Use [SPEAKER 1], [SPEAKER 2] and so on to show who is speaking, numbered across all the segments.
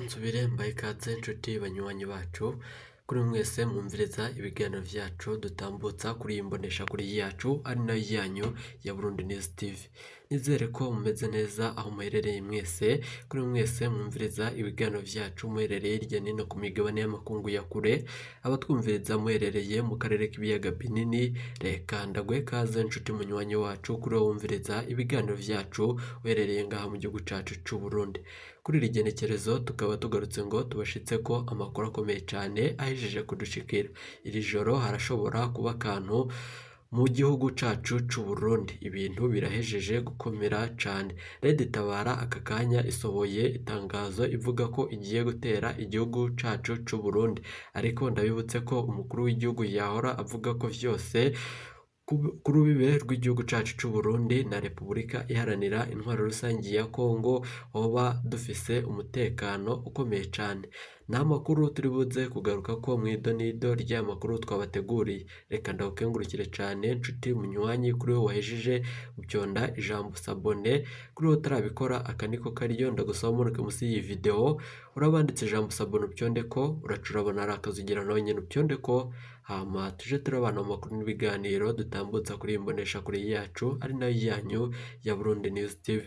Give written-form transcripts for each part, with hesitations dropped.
[SPEAKER 1] nsubire mbaye ikaze nshuti banywanyi bacu kuri mwese mwumviriza ibiganiro vyacu dutambutsa kuri iyi mboneshakure yacu ari nayo yanyu ya Burundi News TV. Nizere ko mumeze neza aho muherereye mwese, kuri mwese mwumviriza ibiganiro vyacu muherereye hirya no hino ku migabane y'amakungu ya kure, abatwumviriza muherereye mu karere k'ibiyaga binini, reka ndaguhe ikaze nshuti munywanyi wacu kuri wowe wumviriza ibiganiro vyacu uherereye ngaha mu gihugu cacu c'u Burundi. Kuri iri genekerezo tukaba tugarutse ngo tubashitse ko amakuru akomeye cyane ahejeje kudushikira. Iri joro harashobora kuba akantu mu gihugu cacu c'u Burundi, ibintu birahejeje gukomera cyane. Red Tabara aka kanya isohoye itangazo ivuga ko igiye gutera igihugu cacu c'u Burundi, ariko ndabibutse ko umukuru w'igihugu yahora avuga ko vyose ku rubibe rw'igihugu cacu c'u Burundi na Repubulika Iharanira Intwaro Rusangi ya Kongo hoba dufise umutekano ukomeye cyane. Nta makuru turi buze kugaruka ko mw'idonido ry'aya makuru twabateguriye. Reka ndagukengurukire cyane nshuti munywanyi kuri wowe wahejeje gucyonda ijambo sabone, kuri wowe utarabikora aka niko kariyo ndagusaba muruke musi y'iyi video urabanditse ijambo sabone upyondeko, uracurabona ari akazugira nawe nyene upyondeko, hama tuje turabana mu makuru n'ibiganiro dutambutsa kuri iyi mboneshakure yacu ari nayo yanyu ya Burundi News TV.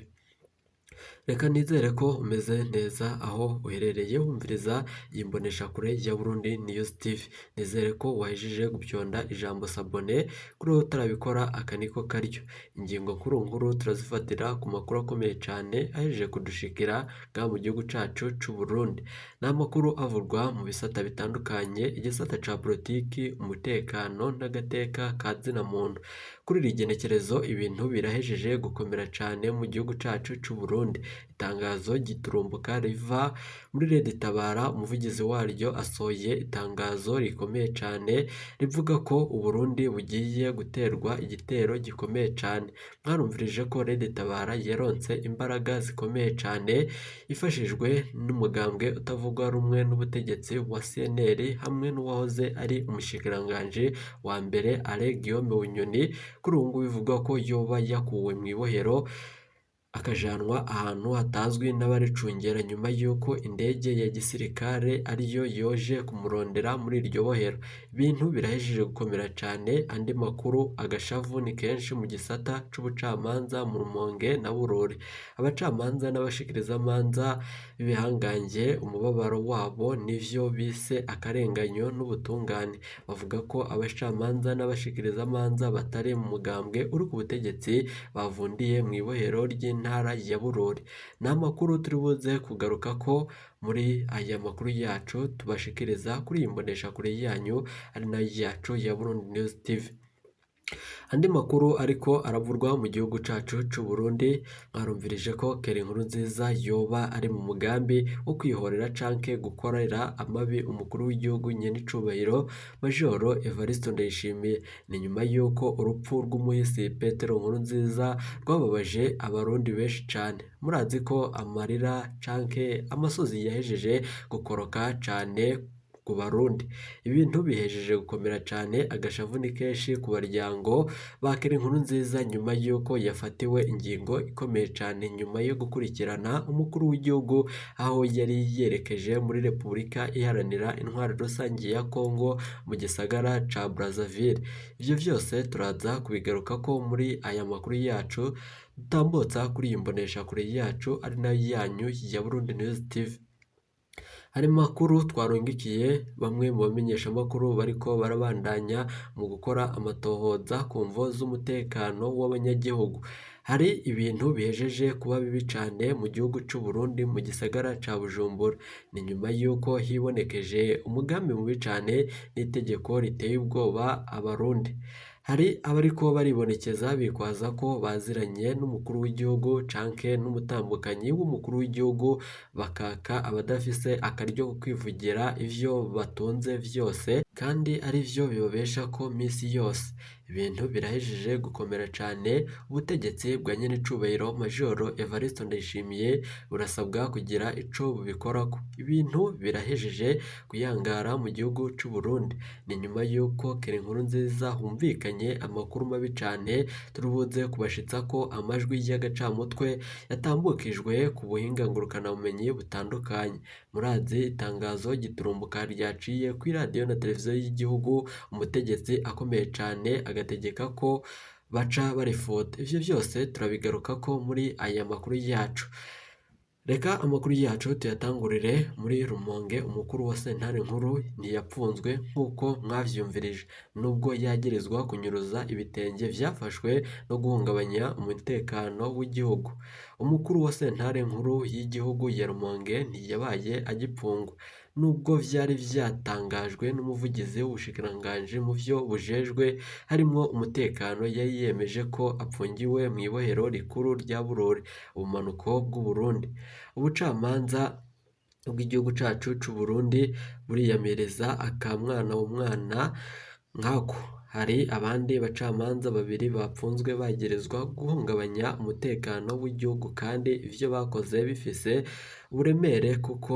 [SPEAKER 1] Reka nizere ko umeze neza aho uherereye wumviriza iyi mboneshakure ya Burundi News TV. Nizere ko wahejeje gupyonda ijambo sabone, kuri wowe utarabikora aka niko karyo. Ingingo nkuru turazifatira ku makuru akomeye cyane ahejeje kudushikira ngaha mu gihugu cacu c'u Burundi. Ni amakuru avurwa mu bisata bitandukanye, igisata ca politiki, umutekano n'agateka ka zina muntu. Kuri iri genekerezo ibintu birahejeje gukomera cyane mu gihugu cacu c'u Burundi. Itangazo giturumbuka riva muri Red Tabara, umuvugizi waryo asohoye itangazo rikomeye cyane rivuga ko Uburundi bugiye guterwa igitero gikomeye cyane. Mwarumvirije ko Red Tabara yaronse imbaraga zikomeye cyane ifashijwe n'umugambwe utavugwa rumwe n'ubutegetsi wa CNL hamwe n'uwahoze ari umushikiranganji wa mbere Alain Guillaume Bunyoni. Kuri ubu ngubu bivugwa ko yoba yakuwe mu ibohero akajanwa ahantu hatazwi n'abaricungera nyuma y'uko indege ya gisirikare ariyo yoje kumurondera muri iryo bohero. Ibintu birahejeje gukomera cyane. Andi makuru, agashavu ni kenshi mu gisata c'ubucamanza mu Rumonge na Bururi. Abacamanza n'abashikirizamanza b'ibihangange umubabaro wabo nivyo bise akarenganyo n'ubutungane. Bavuga ko abacamanza n'abashikirizamanza batari mu mugambwe uri ku butegetsi bavundiye mu ibohero ry'intara ya Bururi. Ni amakuru turi buze kugaruka ko muri aya makuru yacu tubashikiriza kuri iyi mboneshakure yanyu ari nayo yacu ya Burundi News TV. Andi makuru ariko aravurwa mu gihugu cacu c'u Burundi, mwarumvirije ko Keri Nkurunziza yoba ari mu mugambi wo kwihorera canke gukorera amabi umukuru w'igihugu nyen'icubahiro Majoro Evariste Ndayishimiye. Ni nyuma y'uko urupfu rw'umuhisi Petero Nkurunziza rwababaje abarundi benshi cane. Murazi ko amarira canke amasozi yahejeje gukoroka cane ku Barundi. Ibintu bihejeje gukomera cyane, agashavu ni kenshi ku baryango ba Keri Nkurunziza nyuma y'uko yafatiwe ingingo ikomeye cyane nyuma yo gukurikirana umukuru w'igihugu aho yari yerekeje muri Repubulika Iharanira Intwaro Rusangi ya Kongo mu gisagara ca Brazzaville. Ivyo vyose turaza kubigaruka ko muri aya makuru yacu dutambutsa kuri iyi mboneshakure yacu ari nayo yanyu ya Burundi News TV. Hari makuru twarungikiye bamwe mu bamenyeshamakuru bariko barabandanya mu gukora amatohoza ku mvo z'umutekano w'abanyagihugu. Hari ibintu bihejeje kuba bibi cane mu gihugu c'u Burundi mu gisagara ca Bujumbura. Ni nyuma y'uko hibonekeje umugambi mubi cane n'itegeko riteye ubwoba abarundi. Hari abariko baribonekeza bikwaza ko baziranye n'umukuru w'igihugu canke n'umutambukanyi w'umukuru w'igihugu, bakaka abadafise akaryo ko kwivugira ivyo batunze vyose kandi ari vyo bibabesha ko misi yose. ibintu birahejeje gukomera cyane, ubutegetsi bwa nyen'icubahiro Majoro Evariste Ndayishimiye burasabwa kugira ico bubikorako. Ibintu birahejeje kuyangara mu gihugu c'u Burundi. Ni nyuma y'uko Keri Nkurunziza humvikanye amakuru mabi cane, turibuze kubashitsako amajwi y'agacamutwe yatambukijwe ku buhinga ngurukanabumenyi butandukanye. Murazi itangazo giturumbuka ryaciye kuri radiyo na televiziyo y'igihugu, umutegetsi akomeye cane agategeka ko baca barifuta. Ivyo vyose turabigarukako muri aya makuru yacu. Reka amakuru yacu tuyatangurire muri Rumonge. Umukuru wa sentare nkuru ntiyapfunzwe nk'uko mwavyumvirije, nubwo yagirizwa kunyuruza ibitenge vyafashwe no guhungabanya umutekano w'igihugu. Umukuru wa sentare nkuru y'igihugu ya Rumonge ntiyabaye agipfungwa, nubwo vyari vyatangajwe n'umuvugizi w'ubushikiranganji mu vyo bujejwe harimwo umutekano. Yari yemeje ko apfungiwe mw'ibohero rikuru rya Bururi, ubumanuko bw'u Burundi. Ubucamanza bw'igihugu cacu c'u Burundi buriyamiriza akamwana umwana nkako. Hari abandi bacamanza babiri bapfunzwe bagirizwa guhungabanya umutekano w'igihugu, kandi ivyo bakoze bifise uburemere kuko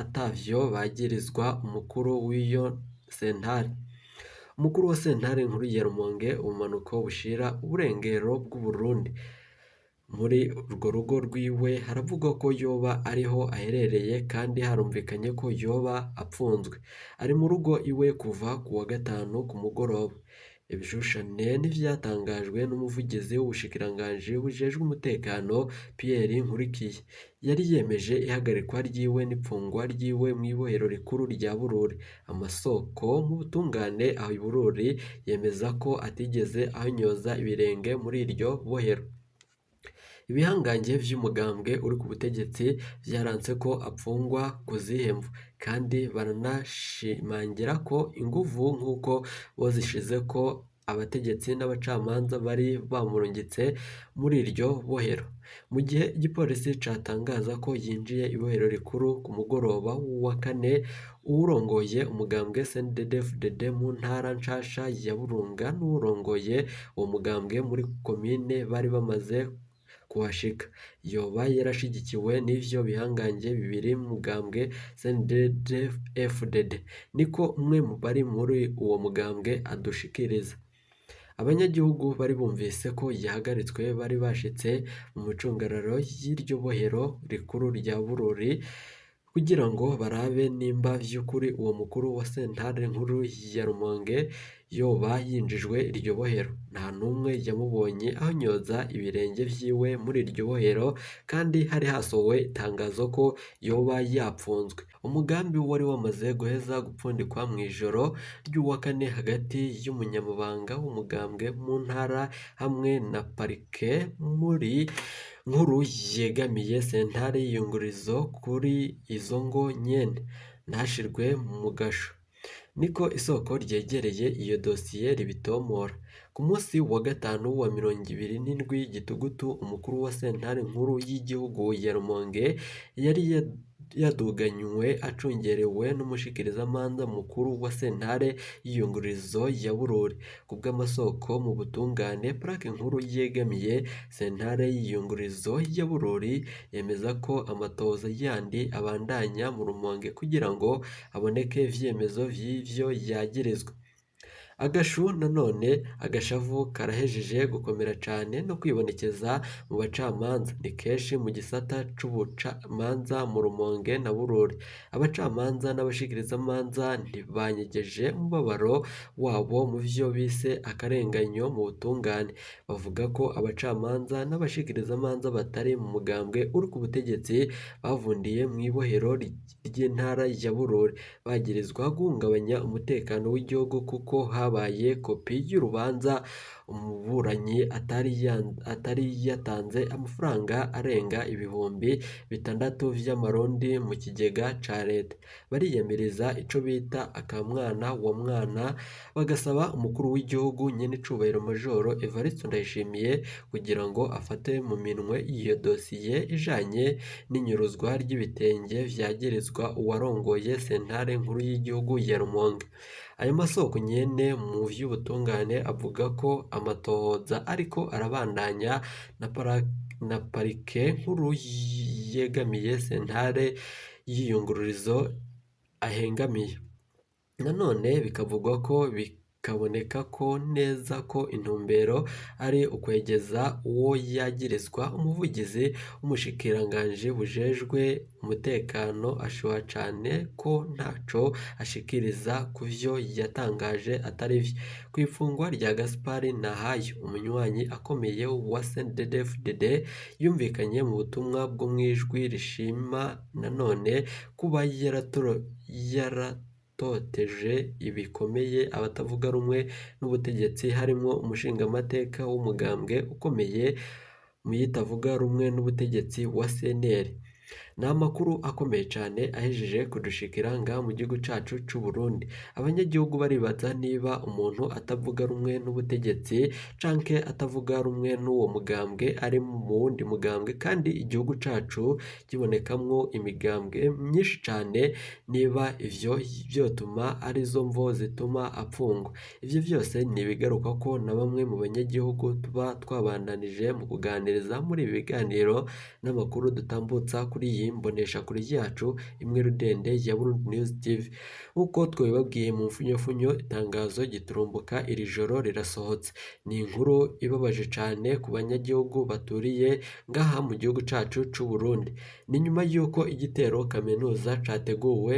[SPEAKER 1] atavyo bagirizwa umukuru w'iyo sentare. Umukuru wa sentare nkuru ya Rumonge, ubumanuko bushira uburengero bw'u Burundi. Muri urwo rugo rwiwe haravugwa ko yoba ariho aherereye, kandi harumvikanye ko yoba apfunzwe. Ari mu rugo iwe kuva ku wa gatanu ku mugoroba. Ibishushane n'ivyatangajwe n'umuvugizi w'ubushikiranganji bujejwe umutekano Pierre Nkurikiye. Yari yemeje ihagarikwa ryiwe n'ipfungwa ryiwe mw'ibohero rikuru rya Bururi. Amasoko mu butungane aho i Bururi yemeza ko atigeze ahonyoza ibirenge muri iryo bohero. Ibihangange vy'umugambwe uri ku butegetsi vyaranse ko apfungwa ku zihe mvo, kandi baranashimangira ko inguvu nk'uko bozishizeko abategetsi n'abacamanza bari bamurungitse muri iryo bohero. Mu gihe igipolisi catangaza ko yinjiye ibohero rikuru ku mugoroba w'uwa kane, uwurongoye umugambwe CNDD-FDD mu ntara nshasha ya Burunga n'uwurongoye uwo mugambwe muri komine bari bamaze kuhashika. Yoba yarashigikiwe n'ivyo bihangange bibiri mu mugambwe CNDD-FDD, niko umwe mu bari muri uwo mugambwe adushikiriza. Abanyagihugu bari bumvise ko yahagaritswe bari bashitse mu micungararo y'iryo bohero rikuru rya Bururi kugira ngo barabe nimba vy'ukuri uwo mukuru wa sentare nkuru ya Rumonge yoba yinjijwe iryo bohero. Nta n'umwe yamubonye ahonyoza ibirenge vyiwe muri iryo bohero, kandi hari hasohowe itangazo ko yoba yapfunzwe. Umugambi wari wamaze guheza gupfundikwa mw'ijoro ry'uwa kane hagati y'umunyamabanga w'umugambwe mu ntara hamwe na parike muri nkuru yegamiye sentare y'iyungurizo kuri izo ngo nyene ntashirwe mu gasho, niko isoko ryegereye iyo dosiye ribitomora. Ku munsi wa gatanu wa 27 Gitugutu, umukuru wa sentare nkuru y'igihugu ya Rumonge yari yaduganywe acungerewe n'umushikirizamanza mukuru wa sentare y'iyungurizo ya Bururi. Kubw'amasoko mu butungane, plaque nkuru yegamiye sentare y'iyungurizo ya Bururi yemeza ko amatohoza yandi abandanya mu Rumonge kugira ngo haboneke ivyemezo vy'ivyo yagirizwa. Agashu nanone agashavu karahejeje gukomera cane no kwibonekeza mu bacamanza. Ni kenshi mu gisata c'ubucamanza mu Rumonge na Bururi. Abacamanza n'abashikirizamanza ntibanyegeje umubabaro wabo mu vyo bise akarenganyo mu butungane. Bavuga ko abacamanza n'abashikirizamanza batari mu mugambwe uri ku butegetsi bavundiye mw'ibohero ry'intara ya Bururi bagirizwa guhungabanya umutekano w'igihugu, kuko habaye kopi y'urubanza umuburanyi atari yatanze amafaranga arenga ibihumbi 6 vy'amarundi mu kigega ca leta. Bariyamiriza ico bita akamwana wa mwana, bagasaba umukuru w'igihugu nyen'icubahiro Majoro Evariste Ndayishimiye kugira ngo afate mu minwe iyo dosiye ijanye n'inyuruzwa ry'ibitenge vyagirizwa uwarongoye sentare nkuru y'igihugu ya Rumonge. Ayo masoko nyene mu vy'ubutungane avuga ko amatohoza ariko arabandanya na parike nkuru yegamiye sentare y'iyungururizo ahengamiye. Nanone bikavugwa ko bikaboneka ko neza ko intumbero ari ukwegeza uwo yagirizwa. Umuvugizi w'umushikiranganji bujejwe umutekano ashuha cane ko ntaco ashikiriza ku vyo yatangaje atari vyo. Kw'ifungwa rya Gaspard Nahayo, umunywanyi akomeye wa CNDD-FDD, yumvikanye mu butumwa bwo mw'ijwi rishima nanone kuba yaratoteje ibikomeye abatavuga rumwe n'ubutegetsi harimwo umushingamateka w'umugambwe ukomeye mu yitavuga rumwe n'ubutegetsi wa CNL. Ni amakuru akomeye cane ahejeje kudushikira ngaha mu gihugu cacu c'u Burundi. Abanyagihugu baribaza niba umuntu atavuga rumwe n'ubutegetsi canke atavuga rumwe n'uwo mugambwe ari mu wundi mugambwe, kandi igihugu cacu kibonekamwo imigambwe myinshi cane, niba ivyo vyotuma arizo mvo zituma apfungwa. Ivyo vyose ni ibigarukako na bamwe mu banyagihugu tuba twabandanije mu kuganiriza muri ibi biganiro n'amakuru dutambutsa kuri iyi mboneshakure yacu imwe rudende ya Burundi News TV. Nk'uko twabibabwiye mu mfunyofunyo, itangazo giturumbuka iri joro rirasohotse. Ni inkuru ibabaje cane ku banyagihugu baturiye ngaha mu gihugu cacu c'u Burundi. Ni nyuma y'uko igitero kaminuza categuwe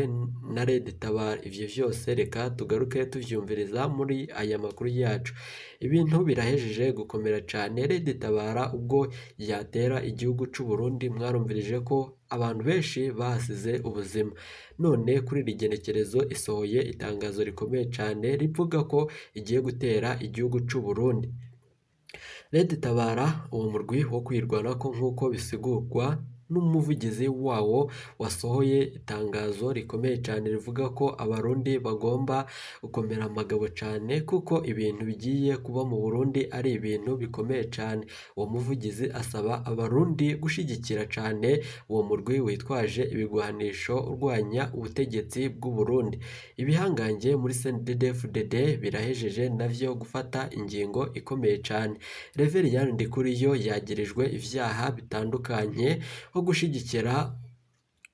[SPEAKER 1] na Red Tabara. Ivyo vyose reka tugaruke tuvyumviriza muri aya makuru yacu. Ibintu birahejeje gukomera cane. Red Tabara ubwo yatera igihugu c'u Burundi, mwarumvirije ko abantu benshi bahasize ubuzima. None kuri iri genekerezo isohoye itangazo rikomeye cane rivuga ko igiye gutera igihugu c'u Burundi. Red Tabara, uwo murwi wo kwirwanako nk'uko bisigurwa n'umuvugizi wawo, wasohoye itangazo rikomeye cane rivuga ko abarundi bagomba gukomera amagabo cane kuko ibintu bigiye kuba mu Burundi ari ibintu bikomeye cane. Uwo muvugizi asaba abarundi gushigikira cane uwo murwi witwaje ibigwanisho urwanya ubutegetsi bw'u Burundi. Ibihangange muri CNDD-FDD birahejeje navyo gufata ingingo ikomeye cane. Reverien Ndikuriyo yagirijwe ivyaha bitandukanye nko gushigikira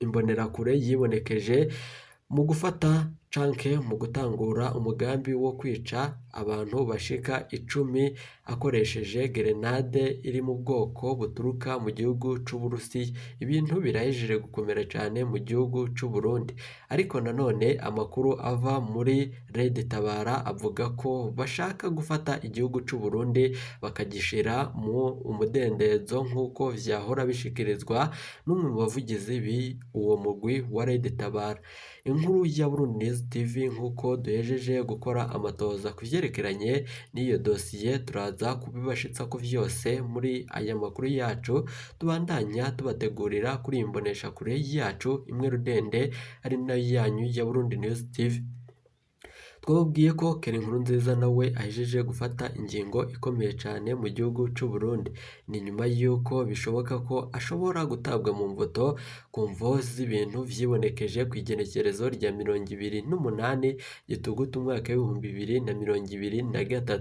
[SPEAKER 1] imbonerakure yibonekeje mu gufata canke mu gutangura umugambi wo kwica abantu bashika 10 akoresheje gerenade iri mu bwoko buturuka mu gihugu c'u Burusiya. Ibintu birahejeje gukomera cane mu gihugu c'u Burundi. Ariko nanone amakuru ava muri Red Tabara avuga ko bashaka gufata igihugu c'u Burundi bakagishira mu umudendezo nk'uko vyahora bishikirizwa n'umwe mu bavugizi uwo mugwi wa Red Tabara. Inkuru ya Burundi News TV nk'uko duhejeje gukora amatohoza kuvyerekeranye n'iyo dosiye, turaza kubibashitsako vyose muri aya makuru yacu tubandanya tubategurira kuri iyi mboneshakure yacu imwe rudende ari nayo yanyu ya Burundi News TV. Twababwiye ko Keri Nkurunziza nawe ahejeje gufata ingingo ikomeye cane mu gihugu c'u Burundi. Ni nyuma y'uko bishoboka ko ashobora gutabwa mu mvuto ku mvo z'ibintu vyibonekeje kw'igenekerezo rya 28 Gitugutu umwaka w'2023.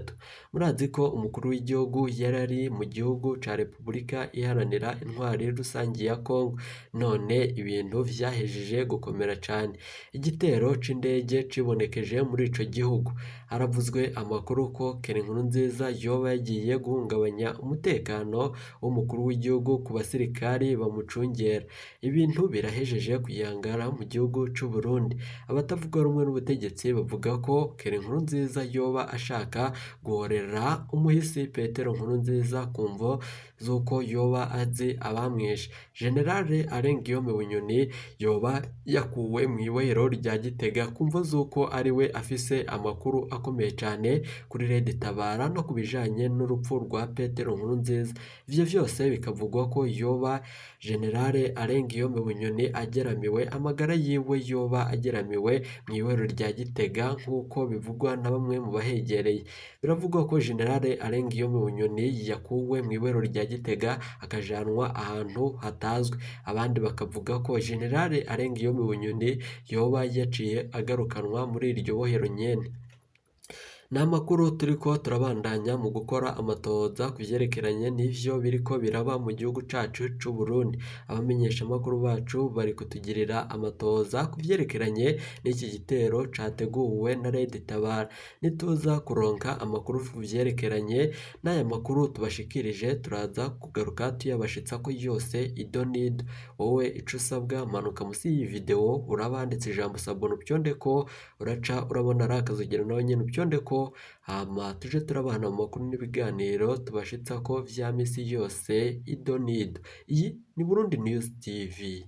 [SPEAKER 1] Murazi ko umukuru w'igihugu yarari mu gihugu ca Repubulika iharanira intwari rusangi ya Kongo. None ibintu vyahejeje gukomera cane. Igitero c'indege cibonekeje muri ico gihugu. Haravuzwe amakuru ko Keri Nkurunziza yoba yagiye guhungabanya umutekano w'umukuru w'igihugu ku basirikari bamucungera. Ibintu birahejeje kuyangara mu gihugu c'u Burundi. Abatavuga rumwe n'ubutegetsi bavuga ko Keri Nkurunziza yoba ashaka guhorera umuhisi Petero Nkurunziza ku mvo z'uko yoba azi abamwishe. Generale Alain Guillaume Bunyoni yoba yakuwe mw'ibohero rya Gitega ku mvo z'uko ariwe afise dufise amakuru akomeye cyane kuri Red Tabara no ku bijanye n'urupfu rwa Petero Nkurunziza. Ivyo vyose bikavugwa ko yoba Generale Arenguiyome Bunyoni ageramiwe, amagara yiwe yoba ageramiwe mw'ihorero rya Gitega nk'uko bivugwa na bamwe mu bahegereye. Biravugwa ko Generale Arenguiyome Bunyoni yakuwe mw'ihorero rya Gitega akajanwa ahantu hatazwi. Abandi bakavuga ko Generale Arenguiyome Bunyoni yoba yaciye agarukanwa muri iryo bohero nyene. Ni amakuru turiko turabandanya mu gukora amatohoza ku vyerekeranye n'ivyo biriko biraba mu gihugu cacu c'u Burundi. Abamenyeshamakuru bacu bari kutugirira amatohoza ku vyerekeranye n'iki gitero categuwe na Red Tabara. Nituza kuronka amakuru ku vyerekeranye n'aya makuru tubashikirije, turaza kugaruka tuyabashitsako yose ido n'ido. Wowe ico usabwa, manuka musi y'iyi video uraba handitse ijambo sabona upyondeko, uraca urabona ari akazogera nawe nyene upyondeko, hama tuje turabana mu makuru n'ibiganiro tubashitsako vya misi yose ido n'ido. Iyi ni Burundi News TV.